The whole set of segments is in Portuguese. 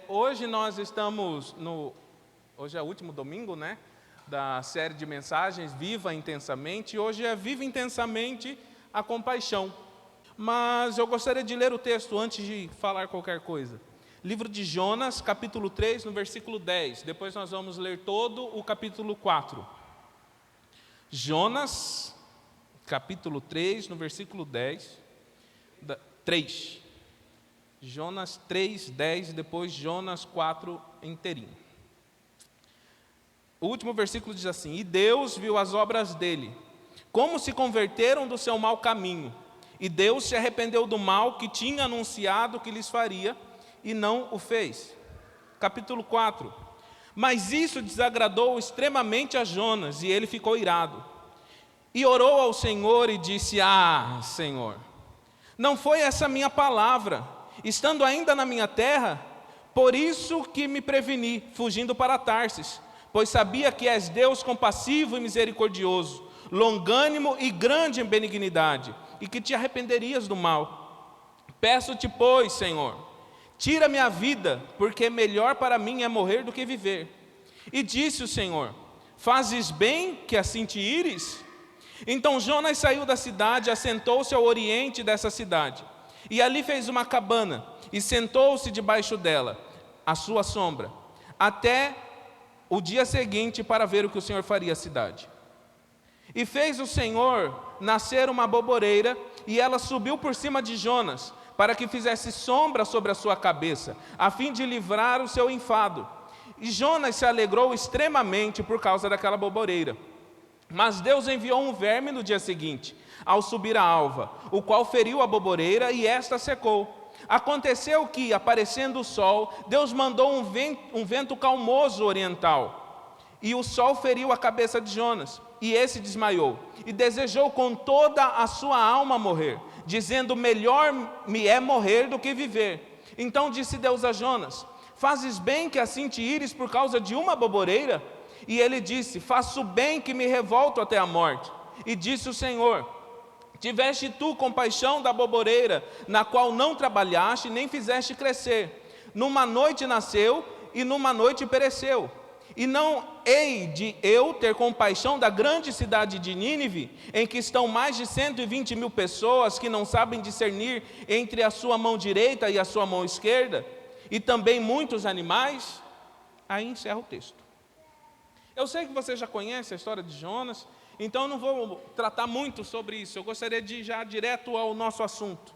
Hoje nós estamos hoje é o último domingo, né? Da série de mensagens Viva Intensamente. Hoje é Viva Intensamente a Compaixão. Mas eu gostaria de ler o texto antes de falar qualquer coisa. Livro de Jonas, capítulo 3, no versículo 10. Depois nós vamos ler todo o capítulo 4. Jonas, capítulo 3, no versículo 10. 3. Jonas 3, 10, depois Jonas 4 inteirinho. O último versículo diz assim: E Deus viu as obras dele, como se converteram do seu mau caminho, e Deus se arrependeu do mal que tinha anunciado que lhes faria, e não o fez. Capítulo 4. Mas isso desagradou extremamente a Jonas, e ele ficou irado. E orou ao Senhor e disse: Senhor, não foi essa minha palavra, estando ainda na minha terra? Por isso que me preveni, fugindo para Tarsis, pois sabia que és Deus compassivo e misericordioso, longânimo e grande em benignidade, e que te arrependerias do mal. Peço-te, pois, Senhor, tira-me a vida, porque melhor para mim é morrer do que viver. E disse o Senhor: Fazes bem que assim te ires? Então Jonas saiu da cidade, assentou-se ao oriente dessa cidade, e ali fez uma cabana, e sentou-se debaixo dela, à sua sombra, até o dia seguinte, para ver o que o Senhor faria à cidade. E fez o Senhor nascer uma boboreira, e ela subiu por cima de Jonas, para que fizesse sombra sobre a sua cabeça, a fim de livrar o seu enfado. E Jonas se alegrou extremamente por causa daquela boboreira. Mas Deus enviou um verme no dia seguinte, ao subir a alva, o qual feriu a boboreira, e esta secou. Aconteceu que, aparecendo o sol, Deus mandou um vento calmoso oriental, e o sol feriu a cabeça de Jonas, e esse desmaiou, e desejou com toda a sua alma morrer, dizendo: melhor me é morrer do que viver. Então disse Deus a Jonas: Fazes bem que assim te ires por causa de uma boboreira? E ele disse: Faço bem que me revolto até a morte. E disse o Senhor: Tiveste tu compaixão da boboreira, na qual não trabalhaste, nem fizeste crescer. Numa noite nasceu, e numa noite pereceu. E não hei de eu ter compaixão da grande cidade de Nínive, em que estão mais de 120 mil pessoas, que não sabem discernir entre a sua mão direita e a sua mão esquerda, e também muitos animais? Aí encerra o texto. Eu sei que você já conhece a história de Jonas, então eu não vou tratar muito sobre isso. Eu gostaria de ir já direto ao nosso assunto.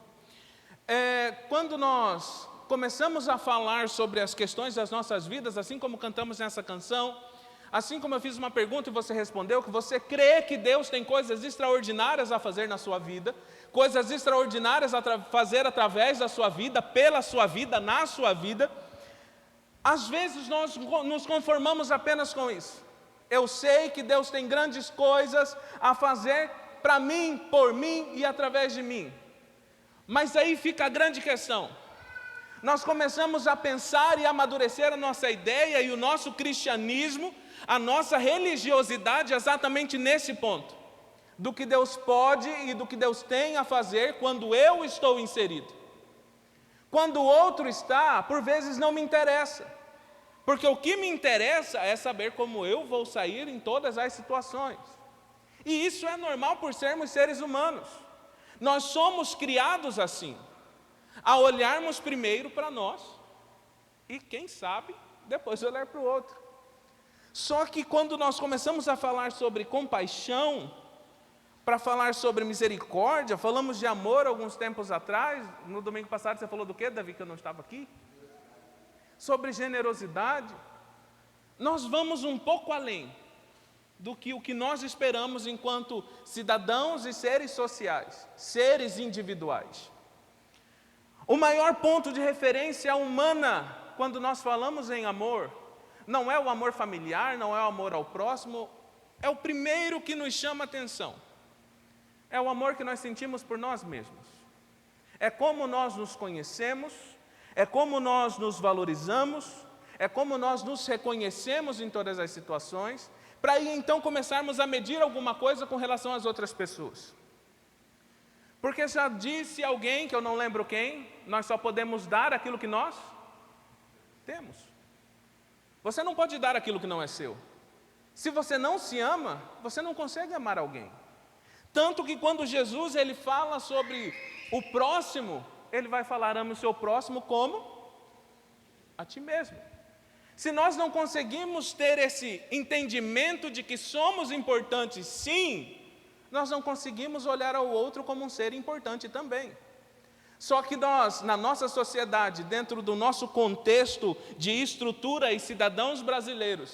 Quando nós começamos a falar sobre as questões das nossas vidas, assim como cantamos nessa canção, assim como eu fiz uma pergunta e você respondeu, que você crê que Deus tem coisas extraordinárias a fazer na sua vida, coisas extraordinárias a fazer através da sua vida, pela sua vida, na sua vida, às vezes nós nos conformamos apenas com isso. Eu sei que Deus tem grandes coisas a fazer para mim, por mim e através de mim. Mas aí fica a grande questão. Nós começamos a pensar e amadurecer a nossa ideia e o nosso cristianismo, a nossa religiosidade exatamente nesse ponto. Do que Deus pode e do que Deus tem a fazer quando eu estou inserido. Quando o outro está, por vezes não me interessa. Porque o que me interessa é saber como eu vou sair em todas as situações. E isso é normal por sermos seres humanos. Nós somos criados assim, a olharmos primeiro para nós e, quem sabe, depois olhar para o outro. Só que quando nós começamos a falar sobre compaixão, para falar sobre misericórdia, falamos de amor alguns tempos atrás. No domingo passado você falou do quê, Davi, que eu não estava aqui? Sobre generosidade. Nós vamos um pouco além do que o que nós esperamos enquanto cidadãos e seres sociais, seres individuais. O maior ponto de referência humana, quando nós falamos em amor, não é o amor familiar, não é o amor ao próximo, é o primeiro que nos chama a atenção. É o amor que nós sentimos por nós mesmos. É como nós nos conhecemos, é como nós nos valorizamos, é como nós nos reconhecemos em todas as situações, para aí então começarmos a medir alguma coisa com relação às outras pessoas. Porque já disse alguém, que eu não lembro quem, nós só podemos dar aquilo que nós temos. Você não pode dar aquilo que não é seu. Se você não se ama, você não consegue amar alguém. Tanto que quando Jesus ele fala sobre o próximo, ele vai falar: ame o seu próximo como a ti mesmo. Se nós não conseguimos ter esse entendimento de que somos importantes, sim, nós não conseguimos olhar ao outro como um ser importante também. Só que nós, na nossa sociedade, dentro do nosso contexto de estrutura e cidadãos brasileiros,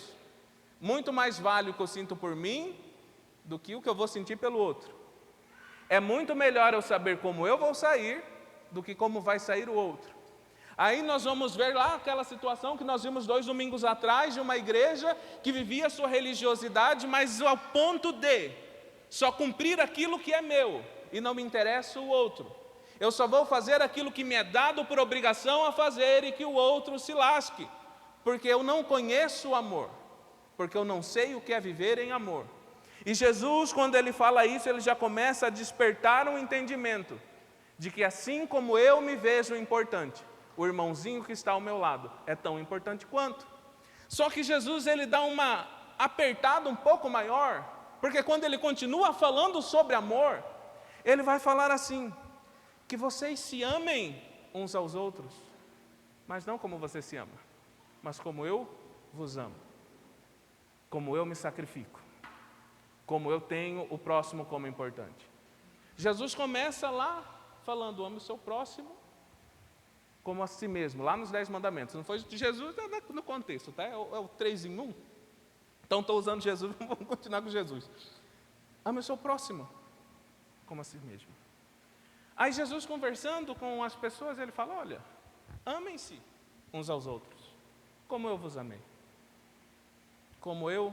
muito mais vale o que eu sinto por mim do que o que eu vou sentir pelo outro. É muito melhor eu saber como eu vou sair do que como vai sair o outro. Aí nós vamos ver lá aquela situação que nós vimos 2 domingos atrás, de uma igreja que vivia sua religiosidade, mas ao ponto de só cumprir aquilo que é meu e não me interessa o outro. Eu só vou fazer aquilo que me é dado por obrigação a fazer e que o outro se lasque, porque eu não conheço o amor, porque eu não sei o que é viver em amor. E Jesus, quando ele fala isso, ele já começa a despertar um entendimento de que assim como eu me vejo importante, o irmãozinho que está ao meu lado é tão importante quanto. Só que Jesus ele dá uma apertada um pouco maior, porque quando ele continua falando sobre amor, ele vai falar assim: que vocês se amem uns aos outros, mas não como você se ama, mas como eu vos amo, como eu me sacrifico, como eu tenho o próximo como importante. Jesus começa lá falando: ame o seu próximo como a si mesmo, lá nos 10 mandamentos. Não foi de Jesus no contexto, tá? É o 3 em 1. Então estou usando Jesus, vamos continuar com Jesus. Ame o seu próximo como a si mesmo. Aí Jesus, conversando com as pessoas, ele fala: olha, amem-se uns aos outros, como eu vos amei, como eu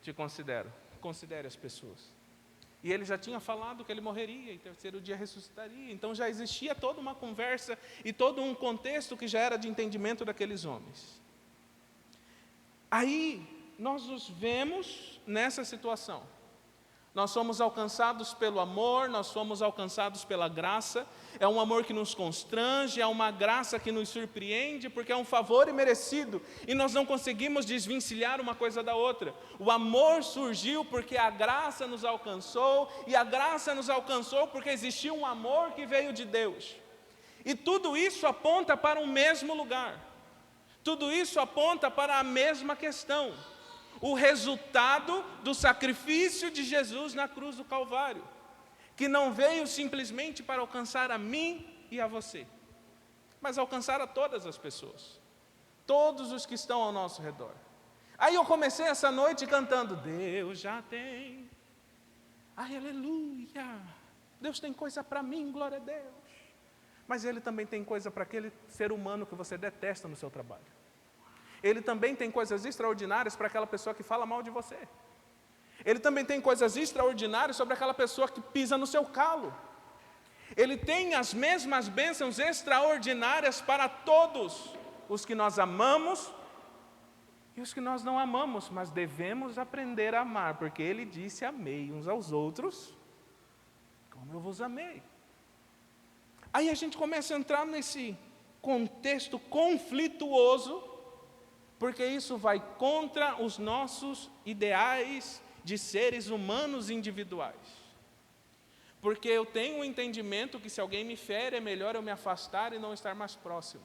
te considero. Considere as pessoas. E ele já tinha falado que ele morreria e 3º dia ressuscitaria. Então já existia toda uma conversa e todo um contexto que já era de entendimento daqueles homens. Aí nós nos vemos nessa situação. Nós somos alcançados pelo amor, nós somos alcançados pela graça. É um amor que nos constrange, é uma graça que nos surpreende, porque é um favor imerecido, e nós não conseguimos desvencilhar uma coisa da outra. O amor surgiu porque a graça nos alcançou, e a graça nos alcançou porque existiu um amor que veio de Deus. E tudo isso aponta para um mesmo lugar. Tudo isso aponta para a mesma questão. O resultado do sacrifício de Jesus na cruz do Calvário, que não veio simplesmente para alcançar a mim e a você, mas alcançar a todas as pessoas, todos os que estão ao nosso redor. Aí eu comecei essa noite cantando: Deus já tem, ai aleluia, Deus tem coisa para mim, glória a Deus, mas Ele também tem coisa para aquele ser humano que você detesta no seu trabalho. Ele também tem coisas extraordinárias para aquela pessoa que fala mal de você. Ele também tem coisas extraordinárias sobre aquela pessoa que pisa no seu calo. Ele tem as mesmas bênçãos extraordinárias para todos os que nós amamos e os que nós não amamos, mas devemos aprender a amar, porque Ele disse: amei uns aos outros como eu vos amei. Aí a gente começa a entrar nesse contexto conflituoso, porque isso vai contra os nossos ideais de seres humanos individuais. Porque eu tenho um entendimento que se alguém me fere, é melhor eu me afastar e não estar mais próximo.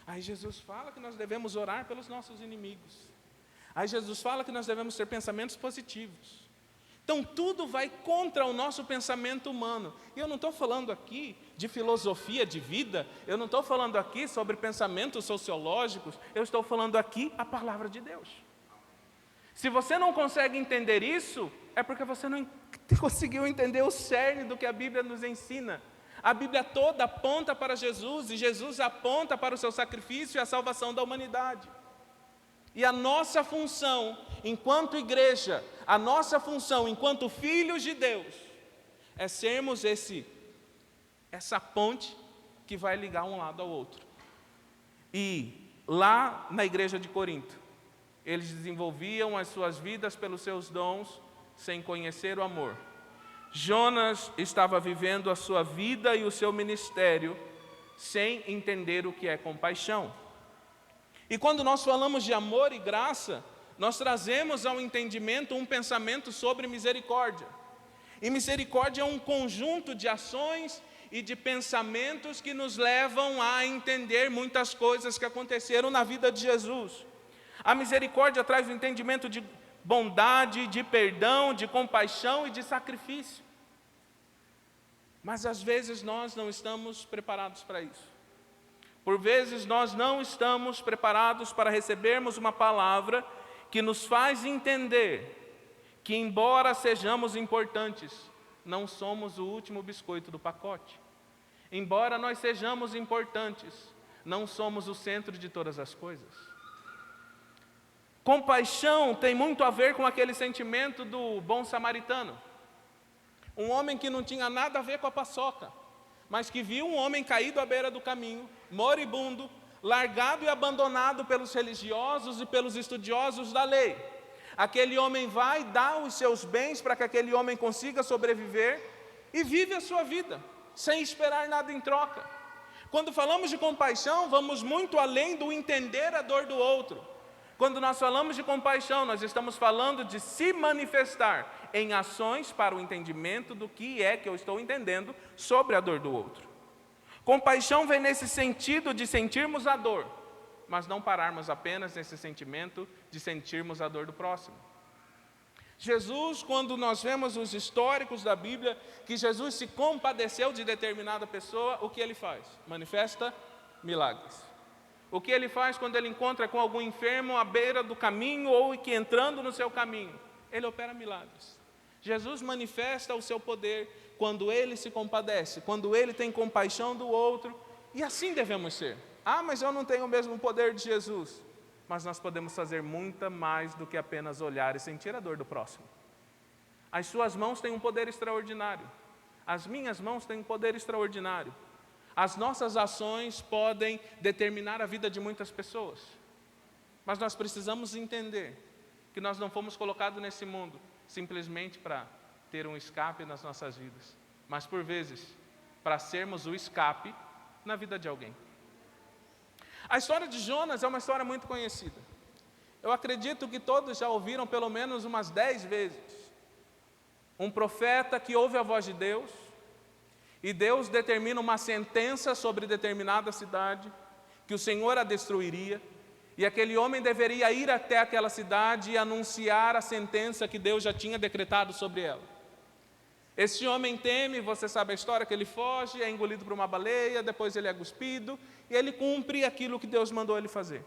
Aí Jesus fala que nós devemos orar pelos nossos inimigos. Aí Jesus fala que nós devemos ter pensamentos positivos. Então tudo vai contra o nosso pensamento humano. E eu não estou falando aqui de filosofia de vida, eu não estou falando aqui sobre pensamentos sociológicos, eu estou falando aqui a palavra de Deus. Se você não consegue entender isso, é porque você não conseguiu entender o cerne do que a Bíblia nos ensina. A Bíblia toda aponta para Jesus, e Jesus aponta para o seu sacrifício e a salvação da humanidade. E a nossa função enquanto igreja, a nossa função enquanto filhos de Deus, é sermos essa ponte que vai ligar um lado ao outro. E lá na igreja de Corinto, eles desenvolviam as suas vidas pelos seus dons, sem conhecer o amor. Jonas estava vivendo a sua vida e o seu ministério sem entender o que é compaixão. E quando nós falamos de amor e graça, nós trazemos ao entendimento um pensamento sobre misericórdia. E misericórdia é um conjunto de ações e de pensamentos que nos levam a entender muitas coisas que aconteceram na vida de Jesus. A misericórdia traz o entendimento de bondade, de perdão, de compaixão e de sacrifício. Mas às vezes nós não estamos preparados para isso. Por vezes nós não estamos preparados para recebermos uma palavra que nos faz entender que, embora sejamos importantes, não somos o último biscoito do pacote. Embora nós sejamos importantes, não somos o centro de todas as coisas. Compaixão tem muito a ver com aquele sentimento do bom samaritano. Um homem que não tinha nada a ver com a paçoca, mas que viu um homem caído à beira do caminho, moribundo, largado e abandonado pelos religiosos e pelos estudiosos da lei. Aquele homem vai dar os seus bens para que aquele homem consiga sobreviver e vive a sua vida, sem esperar nada em troca. Quando falamos de compaixão, vamos muito além do entender a dor do outro. Quando nós falamos de compaixão, nós estamos falando de se manifestar em ações para o entendimento do que é que eu estou entendendo sobre a dor do outro. Compaixão vem nesse sentido de sentirmos a dor, mas não pararmos apenas nesse sentimento de sentirmos a dor do próximo. Jesus, quando nós vemos os históricos da Bíblia, que Jesus se compadeceu de determinada pessoa, o que ele faz? Manifesta milagres. O que ele faz quando ele encontra com algum enfermo à beira do caminho ou que entrando no seu caminho? Ele opera milagres. Jesus manifesta o seu poder quando ele se compadece, quando ele tem compaixão do outro, e assim devemos ser. Ah, mas eu não tenho o mesmo poder de Jesus. Mas nós podemos fazer muito mais do que apenas olhar e sentir a dor do próximo. As suas mãos têm um poder extraordinário. As minhas mãos têm um poder extraordinário. As nossas ações podem determinar a vida de muitas pessoas. Mas nós precisamos entender que nós não fomos colocados nesse mundo simplesmente para ter um escape nas nossas vidas, mas por vezes para sermos o escape na vida de alguém. A história de Jonas é uma história muito conhecida. Eu acredito que todos já ouviram pelo menos umas 10 vezes. Um profeta que ouve a voz de Deus, e Deus determina uma sentença sobre determinada cidade, que o Senhor a destruiria, e aquele homem deveria ir até aquela cidade e anunciar a sentença que Deus já tinha decretado sobre ela. Esse homem teme, você sabe a história, que ele foge, é engolido por uma baleia, depois ele é cuspido, e ele cumpre aquilo que Deus mandou ele fazer.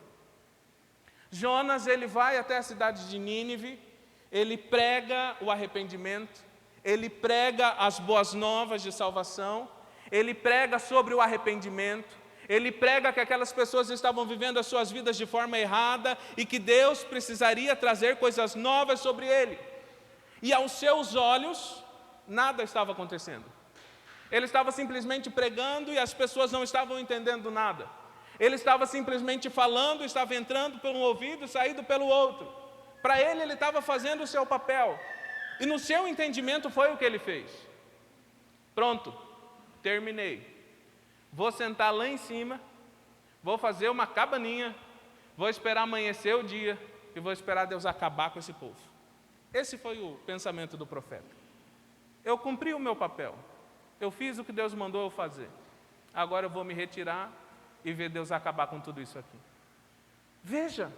Jonas, ele vai até a cidade de Nínive, ele prega o arrependimento, ele prega as boas novas de salvação, ele prega sobre o arrependimento, ele prega que aquelas pessoas estavam vivendo as suas vidas de forma errada e que Deus precisaria trazer coisas novas sobre ele. E aos seus olhos, nada estava acontecendo. Ele estava simplesmente pregando e as pessoas não estavam entendendo nada. Ele estava simplesmente falando, estava entrando por um ouvido e saindo pelo outro. Para ele, ele estava fazendo o seu papel. E no seu entendimento foi o que ele fez. Pronto, terminei. Vou sentar lá em cima, vou fazer uma cabaninha, vou esperar amanhecer o dia e vou esperar Deus acabar com esse povo. Esse foi o pensamento do profeta. Eu cumpri o meu papel, eu fiz o que Deus mandou eu fazer. Agora eu vou me retirar e ver Deus acabar com tudo isso aqui. Veja,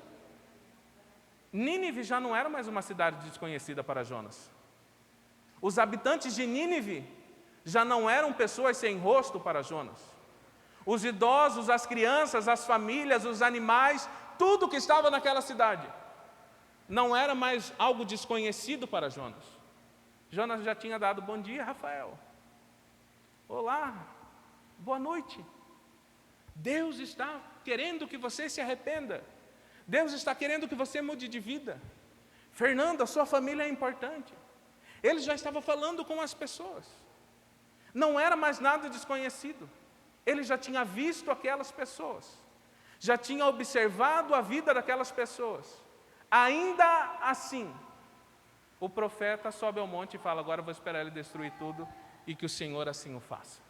Nínive já não era mais uma cidade desconhecida para Jonas. Os habitantes de Nínive já não eram pessoas sem rosto para Jonas. Os idosos, as crianças, as famílias, os animais, tudo que estava naquela cidade não era mais algo desconhecido para Jonas. Jonas já tinha dado bom dia, Rafael. Olá, boa noite. Deus está querendo que você se arrependa. Deus está querendo que você mude de vida. Fernando, a sua família é importante. Ele já estava falando com as pessoas. Não era mais nada desconhecido. Ele já tinha visto aquelas pessoas. Já tinha observado a vida daquelas pessoas. Ainda assim, o profeta sobe ao monte e fala: agora eu vou esperar ele destruir tudo e que o Senhor assim o faça.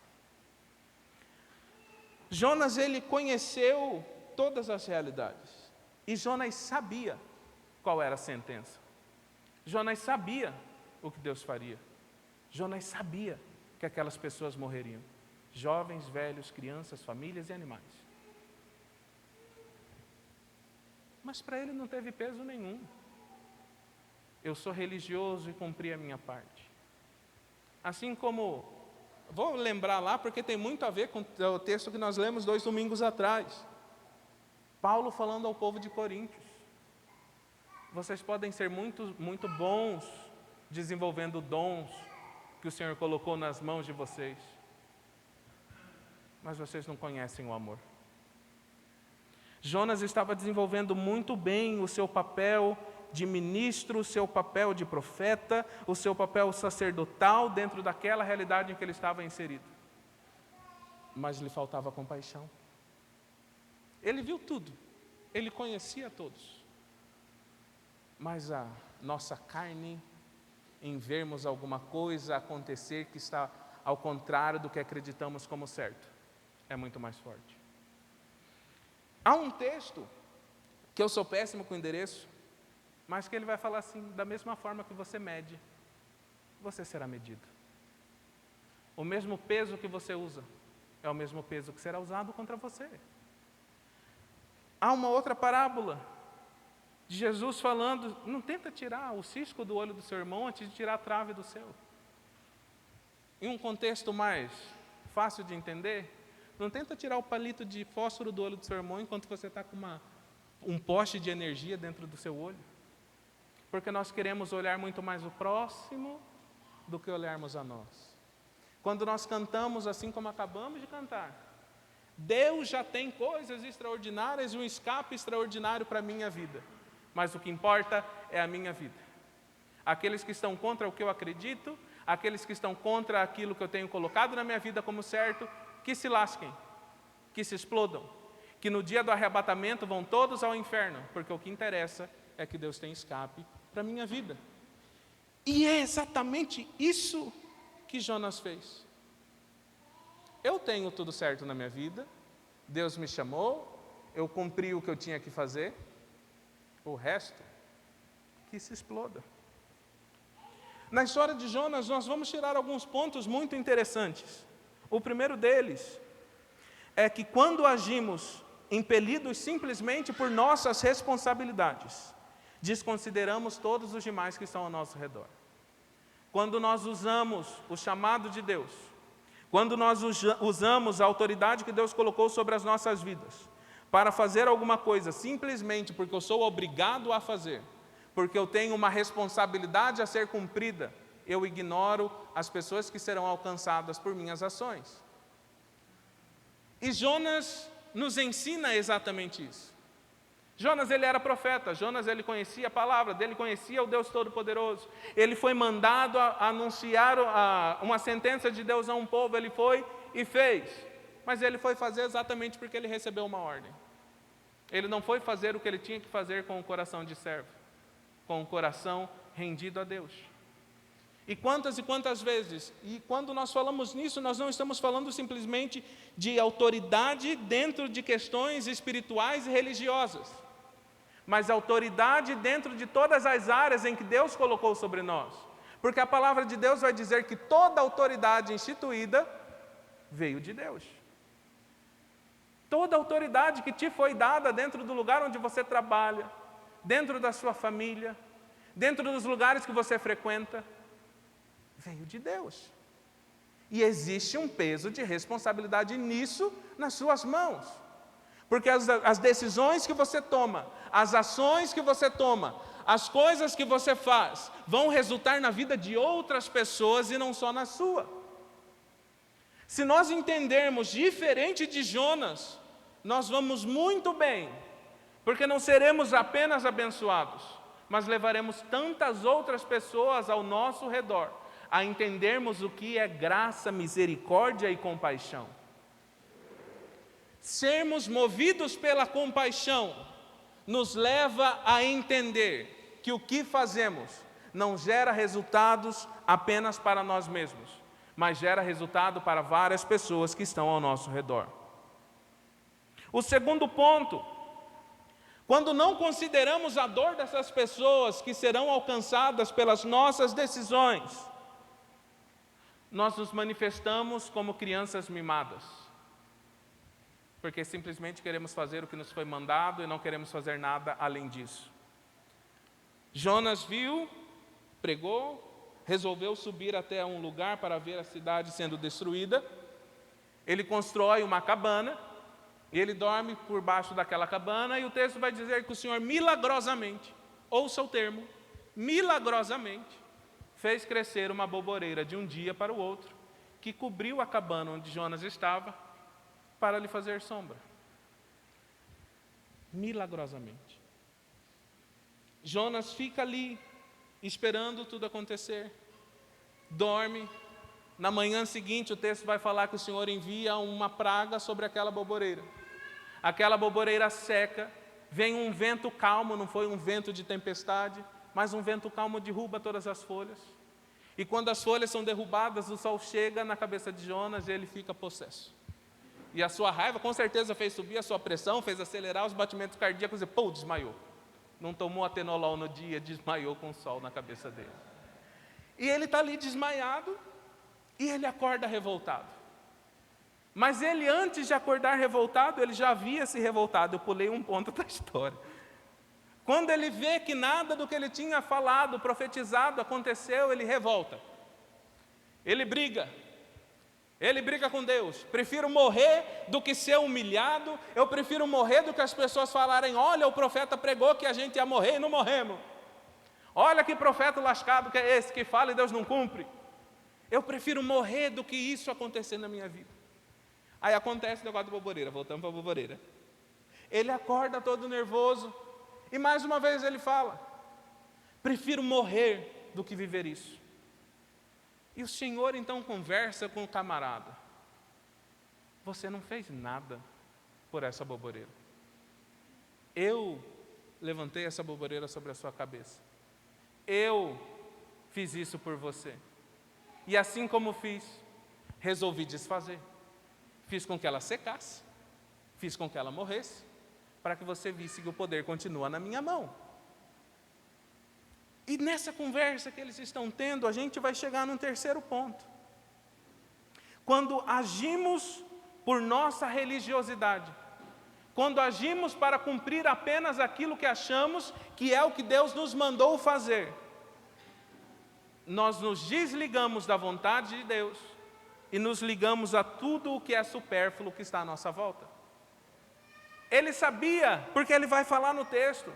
Jonas, ele conheceu todas as realidades. E Jonas sabia qual era a sentença. Jonas sabia o que Deus faria. Jonas sabia que aquelas pessoas morreriam. Jovens, velhos, crianças, famílias e animais. Mas para ele não teve peso nenhum. Eu sou religioso e cumpri a minha parte. Assim como, vou lembrar lá porque tem muito a ver com o texto que nós lemos 2 domingos atrás. Paulo falando ao povo de Coríntios. Vocês podem ser muito bons desenvolvendo dons que o Senhor colocou nas mãos de vocês. Mas vocês não conhecem o amor. Jonas estava desenvolvendo muito bem o seu papel de ministro, o seu papel de profeta, o seu papel sacerdotal dentro daquela realidade em que ele estava inserido. Mas lhe faltava compaixão. Ele viu tudo, ele conhecia todos. Mas a nossa carne, em vermos alguma coisa acontecer que está ao contrário do que acreditamos como certo, é muito mais forte. Há um texto, que eu sou péssimo com endereço, mas que ele vai falar assim, da mesma forma que você mede, você será medido. O mesmo peso que você usa, é o mesmo peso que será usado contra você. Há uma outra parábola, de Jesus falando, não tenta tirar o cisco do olho do seu irmão antes de tirar a trave do seu. Em um contexto mais fácil de entender, não tenta tirar o palito de fósforo do olho do seu irmão enquanto você está com um poste de energia dentro do seu olho. Porque nós queremos olhar muito mais o próximo do que olharmos a nós. Quando nós cantamos assim como acabamos de cantar, Deus já tem coisas extraordinárias e um escape extraordinário para a minha vida. Mas o que importa é a minha vida. Aqueles que estão contra o que eu acredito, aqueles que estão contra aquilo que eu tenho colocado na minha vida como certo, que se lasquem, que se explodam, que no dia do arrebatamento vão todos ao inferno, porque o que interessa é que Deus tem escape para a minha vida. E é exatamente isso que Jonas fez. Eu tenho tudo certo na minha vida, Deus me chamou, eu cumpri o que eu tinha que fazer, o resto, que se exploda. Na história de Jonas, nós vamos tirar alguns pontos muito interessantes. O primeiro deles é que quando agimos impelidos simplesmente por nossas responsabilidades, desconsideramos todos os demais que estão ao nosso redor. Quando nós usamos o chamado de Deus, quando nós usamos a autoridade que Deus colocou sobre as nossas vidas, para fazer alguma coisa simplesmente porque eu sou obrigado a fazer, porque eu tenho uma responsabilidade a ser cumprida, eu ignoro as pessoas que serão alcançadas por minhas ações. E Jonas nos ensina exatamente isso. Jonas, ele era profeta, Jonas, ele conhecia a palavra dele, conhecia o Deus Todo-Poderoso. Ele foi mandado a anunciar uma sentença de Deus a um povo, ele foi e fez. Mas ele foi fazer exatamente porque ele recebeu uma ordem. Ele não foi fazer o que ele tinha que fazer com o coração de servo, com o coração rendido a Deus. E quantas vezes, e quando nós falamos nisso, nós não estamos falando simplesmente de autoridade dentro de questões espirituais e religiosas, mas autoridade dentro de todas as áreas em que Deus colocou sobre nós. Porque a palavra de Deus vai dizer que toda autoridade instituída veio de Deus. Toda autoridade que te foi dada dentro do lugar onde você trabalha, dentro da sua família, dentro dos lugares que você frequenta, veio de Deus. E existe um peso de responsabilidade nisso nas suas mãos. Porque as decisões que você toma, as ações que você toma, as coisas que você faz, vão resultar na vida de outras pessoas e não só na sua. Se nós entendermos diferente de Jonas, nós vamos muito bem, porque não seremos apenas abençoados, mas levaremos tantas outras pessoas ao nosso redor a entendermos o que é graça, misericórdia e compaixão. Sermos movidos pela compaixão nos leva a entender que o que fazemos não gera resultados apenas para nós mesmos, mas gera resultado para várias pessoas que estão ao nosso redor. O segundo ponto, quando não consideramos a dor dessas pessoas que serão alcançadas pelas nossas decisões, nós nos manifestamos como crianças mimadas, porque simplesmente queremos fazer o que nos foi mandado e não queremos fazer nada além disso. Jonas viu, pregou, resolveu subir até um lugar para ver a cidade sendo destruída. Ele constrói uma cabana, e ele dorme por baixo daquela cabana, e o texto vai dizer que o Senhor milagrosamente, ouça o termo, milagrosamente, fez crescer uma boboreira de um dia para o outro, que cobriu a cabana onde Jonas estava, para lhe fazer sombra. Milagrosamente. Jonas fica ali, esperando tudo acontecer, dorme. Na manhã seguinte, o texto vai falar que o Senhor envia uma praga sobre aquela boboreira. Aquela boboreira seca, vem um vento calmo, não foi um vento de tempestade, mas um vento calmo derruba todas as folhas. E quando as folhas são derrubadas, o sol chega na cabeça de Jonas e ele fica possesso. E a sua raiva com certeza fez subir a sua pressão, fez acelerar os batimentos cardíacos e desmaiou. Não tomou atenolol no dia, desmaiou com o sol na cabeça dele. E ele está ali desmaiado e ele acorda revoltado. Mas ele, antes de acordar revoltado, ele já havia se revoltado. Eu pulei um ponto da história. Quando ele vê que nada do que ele tinha falado, profetizado, aconteceu, ele revolta. Ele briga com Deus. Prefiro morrer do que ser humilhado. Eu prefiro morrer do que as pessoas falarem: olha, o profeta pregou que a gente ia morrer e não morremos. Olha que profeta lascado que é esse, que fala e Deus não cumpre. Eu prefiro morrer do que isso acontecer na minha vida. Aí acontece o negócio da boboreira, voltamos para a boboreira. Ele acorda todo nervoso, e mais uma vez ele fala: prefiro morrer do que viver isso. E o Senhor então conversa com o camarada: você não fez nada por essa boboreira. Eu levantei essa boboreira sobre a sua cabeça. Eu fiz isso por você. E assim como fiz, resolvi desfazer. Fiz com que ela secasse, fiz com que ela morresse, para que você visse que o poder continua na minha mão. E nessa conversa que eles estão tendo, a gente vai chegar num terceiro ponto. Quando agimos por nossa religiosidade, quando agimos para cumprir apenas aquilo que achamos que é o que Deus nos mandou fazer, nós nos desligamos da vontade de Deus e nos ligamos a tudo o que é supérfluo que está à nossa volta. Ele sabia, porque ele vai falar no texto: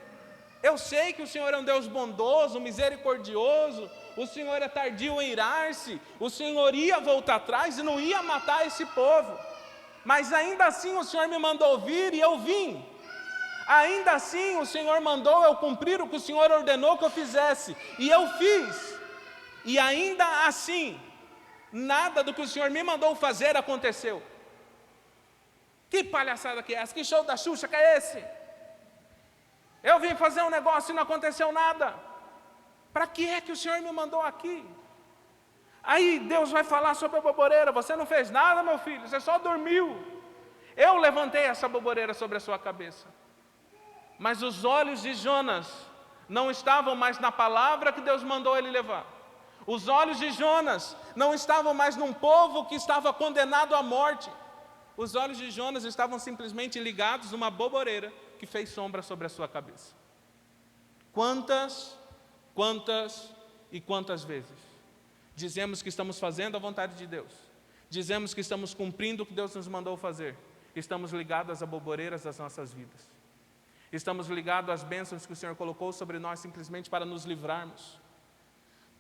eu sei que o Senhor é um Deus bondoso, misericordioso, o Senhor é tardio em irar-se, o Senhor ia voltar atrás e não ia matar esse povo, mas ainda assim o Senhor me mandou vir e eu vim. Ainda assim o Senhor mandou eu cumprir o que o Senhor ordenou que eu fizesse, e eu fiz. E ainda assim, nada do que o Senhor me mandou fazer aconteceu. Que palhaçada que é essa? Que show da Xuxa que é esse? Eu vim fazer um negócio e não aconteceu nada. Para que é que o Senhor me mandou aqui? Aí Deus vai falar sobre a boboreira: você não fez nada, meu filho, você só dormiu. Eu levantei essa boboreira sobre a sua cabeça. Mas os olhos de Jonas não estavam mais na palavra que Deus mandou ele levar. Os olhos de Jonas não estavam mais num povo que estava condenado à morte. Os olhos de Jonas estavam simplesmente ligados numa boboreira que fez sombra sobre a sua cabeça. Quantas e quantas vezes dizemos que estamos fazendo a vontade de Deus, dizemos que estamos cumprindo o que Deus nos mandou fazer, estamos ligados a boboreiras das nossas vidas, estamos ligados às bênçãos que o Senhor colocou sobre nós simplesmente para nos livrarmos.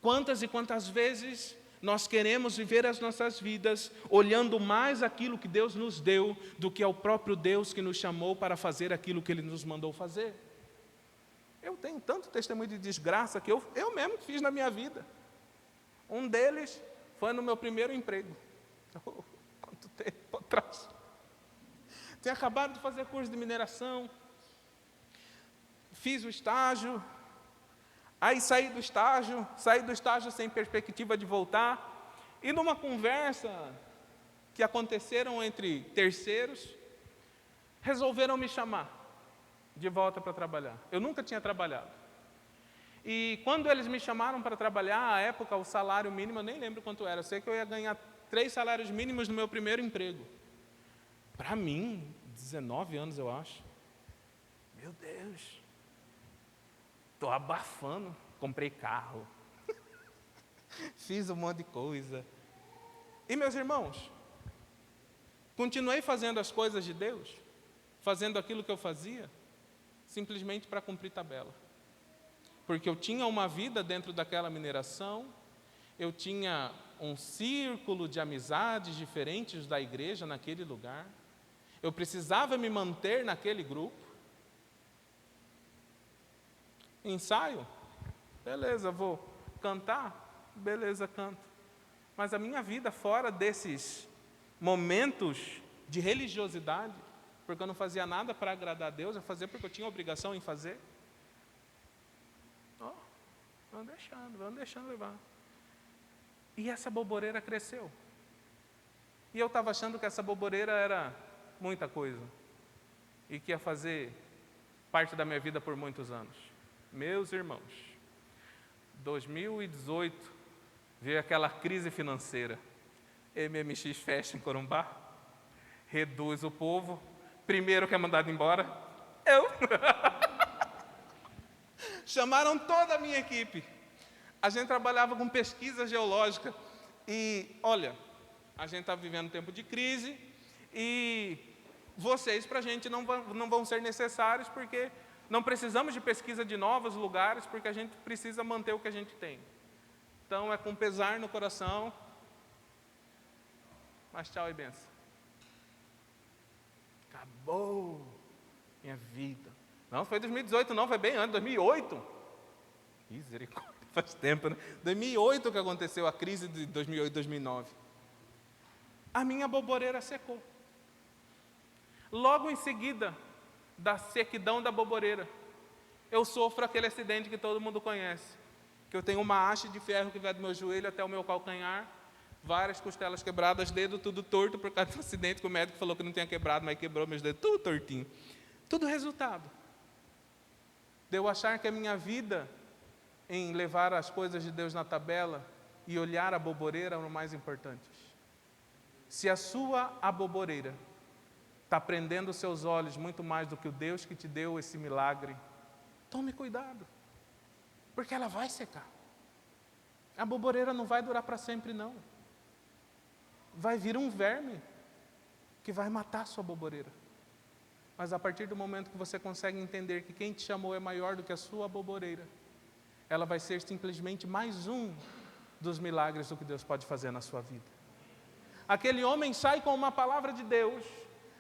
Quantas e quantas vezes nós queremos viver as nossas vidas olhando mais aquilo que Deus nos deu do que ao próprio Deus que nos chamou para fazer aquilo que Ele nos mandou fazer. Eu tenho tanto testemunho de desgraça que eu mesmo fiz na minha vida. Um deles foi no meu primeiro emprego. Quanto tempo atrás. Tinha acabado de fazer curso de mineração, fiz o estágio. Aí saí do estágio sem perspectiva de voltar, e numa conversa que aconteceram entre terceiros, resolveram me chamar de volta para trabalhar. Eu nunca tinha trabalhado. E quando eles me chamaram para trabalhar, à época, o salário mínimo, eu nem lembro quanto era. Eu sei que eu ia ganhar 3 salários mínimos no meu primeiro emprego. Para mim, 19 anos, eu acho. Meu Deus. Estou abafando. Comprei carro. Fiz um monte de coisa. E, meus irmãos, continuei fazendo as coisas de Deus, fazendo aquilo que eu fazia, simplesmente para cumprir tabela. Porque eu tinha uma vida dentro daquela mineração, eu tinha um círculo de amizades diferentes da igreja naquele lugar, eu precisava me manter naquele grupo. Ensaio? Beleza, vou cantar? Beleza, canto. Mas a minha vida fora desses momentos de religiosidade, porque eu não fazia nada para agradar a Deus, eu fazia porque eu tinha obrigação em fazer. Vamos deixando levar. E essa boboreira cresceu. E eu estava achando que essa boboreira era muita coisa. E que ia fazer parte da minha vida por muitos anos. Meus irmãos, 2018, veio aquela crise financeira. MMX fecha em Corumbá, reduz o povo. Primeiro que é mandado embora, eu. Chamaram toda a minha equipe. A gente trabalhava com pesquisa geológica. E, olha, a gente está vivendo um tempo de crise e vocês para a gente não vão ser necessários porque não precisamos de pesquisa de novos lugares porque a gente precisa manter o que a gente tem. Então, é com pesar no coração. Mas tchau e benção. Acabou minha vida. Não foi 2018 não, foi bem antes, 2008. Misericórdia, faz tempo, né? 2008 que aconteceu a crise de 2008, 2009. A minha boboreira secou. Logo em seguida da sequidão da boboreira, eu sofro aquele acidente que todo mundo conhece. Que eu tenho uma haste de ferro que vai do meu joelho até o meu calcanhar, várias costelas quebradas, dedo tudo torto por causa do acidente que o médico falou que não tinha quebrado, mas quebrou meus dedos, tudo tortinho. Tudo resultado de eu achar que a minha vida em levar as coisas de Deus na tabela e olhar a boboreira eram mais importantes. Se a sua aboboreira está prendendo os seus olhos muito mais do que o Deus que te deu esse milagre, tome cuidado, porque ela vai secar. A boboreira não vai durar para sempre, não. Vai vir um verme que vai matar a sua boboreira. Mas a partir do momento que você consegue entender que quem te chamou é maior do que a sua boboreira, ela vai ser simplesmente mais um dos milagres do que Deus pode fazer na sua vida. Aquele homem sai com uma palavra de Deus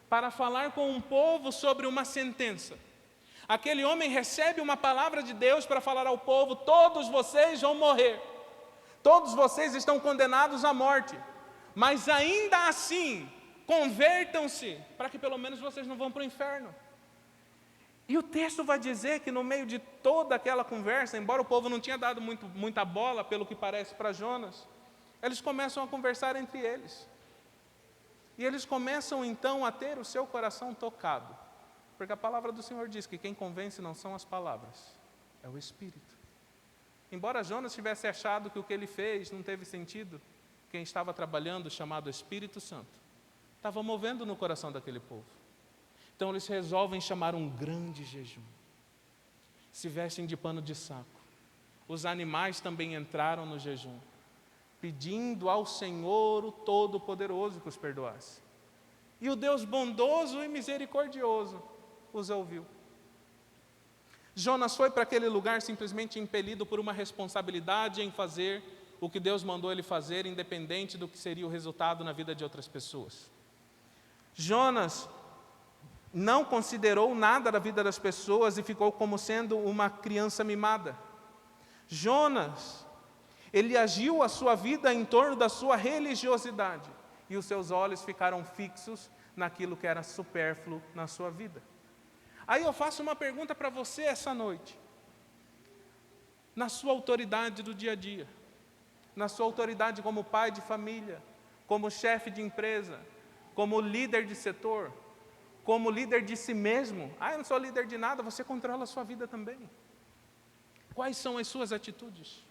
para falar com um povo sobre uma sentença. Aquele homem recebe uma palavra de Deus para falar ao povo: todos vocês vão morrer. Todos vocês estão condenados à morte. Mas ainda assim, convertam-se, para que pelo menos vocês não vão para o inferno. E o texto vai dizer que no meio de toda aquela conversa, embora o povo não tinha dado muita bola, pelo que parece para Jonas, eles começam a conversar entre eles. E eles começam então a ter o seu coração tocado. Porque a palavra do Senhor diz que quem convence não são as palavras, é o Espírito. Embora Jonas tivesse achado que o que ele fez não teve sentido, quem estava trabalhando, chamado Espírito Santo, estava movendo no coração daquele povo. Então eles resolvem chamar um grande jejum. Se vestem de pano de saco. Os animais também entraram no jejum, pedindo ao Senhor, o Todo-Poderoso, que os perdoasse. E o Deus bondoso e misericordioso os ouviu. Jonas foi para aquele lugar simplesmente impelido por uma responsabilidade em fazer o que Deus mandou ele fazer, independente do que seria o resultado na vida de outras pessoas. Jonas não considerou nada da vida das pessoas e ficou como sendo uma criança mimada. Jonas, ele agiu a sua vida em torno da sua religiosidade e os seus olhos ficaram fixos naquilo que era supérfluo na sua vida. Aí eu faço uma pergunta para você essa noite. Na sua autoridade do dia a dia, na sua autoridade como pai de família, como chefe de empresa, como líder de setor, como líder de si mesmo. Eu não sou líder de nada, você controla a sua vida também. Quais são as suas atitudes?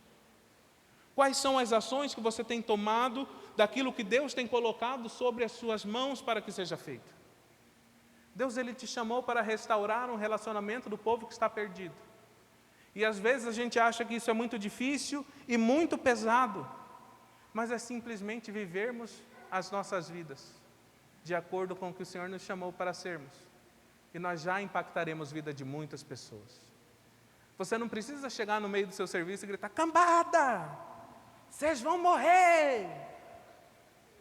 Quais são as ações que você tem tomado daquilo que Deus tem colocado sobre as suas mãos para que seja feito? Deus, Ele te chamou para restaurar um relacionamento do povo que está perdido. E às vezes a gente acha que isso é muito difícil e muito pesado, mas é simplesmente vivermos as nossas vidas de acordo com o que o Senhor nos chamou para sermos. E nós já impactaremos a vida de muitas pessoas. Você não precisa chegar no meio do seu serviço e gritar: cambada, vocês vão morrer.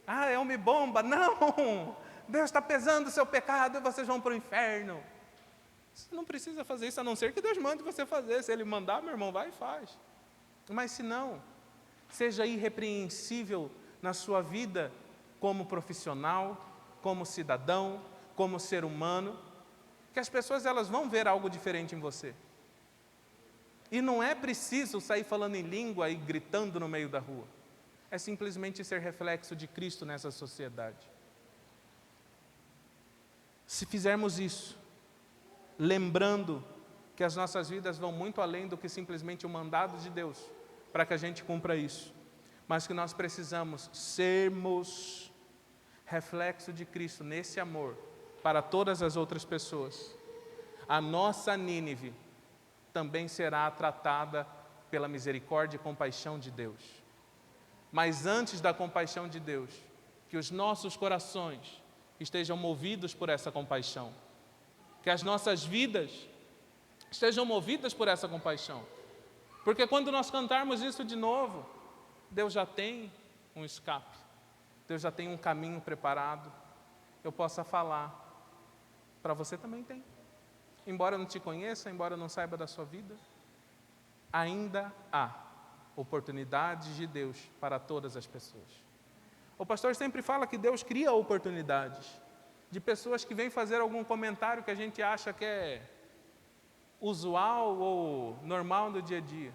É homem-bomba. Não, Deus está pesando o seu pecado e vocês vão para o inferno. Você não precisa fazer isso, a não ser que Deus mande você fazer. Se Ele mandar, meu irmão, vai e faz. Mas se não, seja irrepreensível na sua vida como profissional, como cidadão, como ser humano, que as pessoas elas vão ver algo diferente em você. E não é preciso sair falando em língua e gritando no meio da rua. É simplesmente ser reflexo de Cristo nessa sociedade. Se fizermos isso, lembrando que as nossas vidas vão muito além do que simplesmente o mandado de Deus, para que a gente cumpra isso, mas que nós precisamos sermos reflexo de Cristo nesse amor para todas as outras pessoas. A nossa Nínive também será tratada pela misericórdia e compaixão de Deus. Mas antes da compaixão de Deus, que os nossos corações estejam movidos por essa compaixão, que as nossas vidas estejam movidas por essa compaixão. Porque quando nós cantarmos isso de novo, Deus já tem um escape, Deus já tem um caminho preparado. Eu possa falar, para você também tem. Embora eu não te conheça, embora eu não saiba da sua vida, ainda há oportunidades de Deus para todas as pessoas. O pastor sempre fala que Deus cria oportunidades de pessoas que vêm fazer algum comentário que a gente acha que é usual ou normal no dia a dia.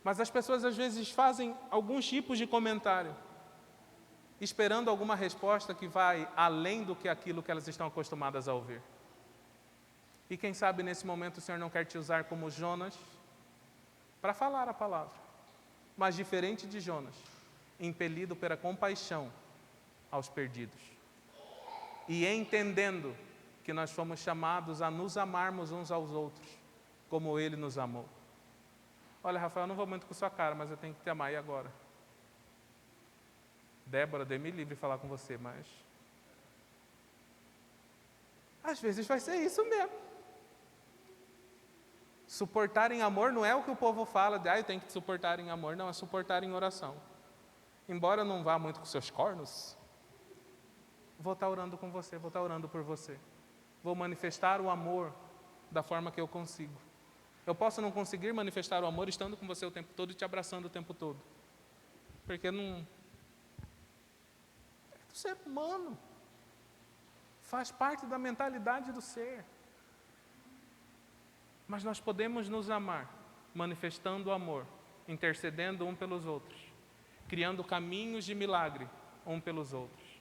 Mas as pessoas às vezes fazem alguns tipos de comentário, esperando alguma resposta que vai além do que aquilo que elas estão acostumadas a ouvir. E quem sabe nesse momento o Senhor não quer te usar como Jonas para falar a palavra, mas diferente de Jonas, impelido pela compaixão aos perdidos. E entendendo que nós fomos chamados a nos amarmos uns aos outros, como Ele nos amou. Olha, Rafael, eu não vou muito com sua cara, mas eu tenho que te amar, e agora? Débora, dê-me livre de falar com você, mas às vezes vai ser isso mesmo. Suportar em amor não é o que o povo fala, de eu tenho que te suportar em amor, não, é suportar em oração. Embora eu não vá muito com seus cornos, vou estar orando com você, vou estar orando por você. Vou manifestar o amor da forma que eu consigo. Eu posso não conseguir manifestar o amor estando com você o tempo todo e te abraçando o tempo todo. Porque não... é do ser humano. Faz parte da mentalidade do ser. Mas nós podemos nos amar, manifestando o amor, intercedendo um pelos outros, criando caminhos de milagre um pelos outros.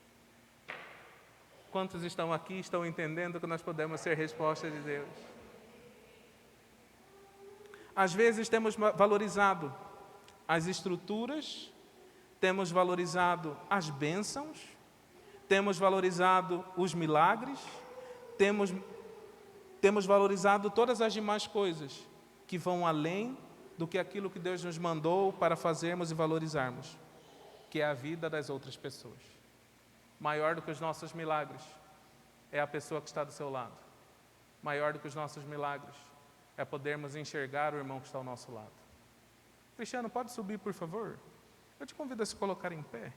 Quantos estão aqui estão entendendo que nós podemos ser resposta de Deus? Às vezes temos valorizado as estruturas, temos valorizado as bênçãos, temos valorizado os milagres, temos valorizado todas as demais coisas que vão além do que aquilo que Deus nos mandou para fazermos e valorizarmos, que é a vida das outras pessoas. Maior do que os nossos milagres é a pessoa que está do seu lado. Maior do que os nossos milagres é podermos enxergar o irmão que está ao nosso lado. Cristiano, pode subir, por favor? Eu te convido a se colocar em pé.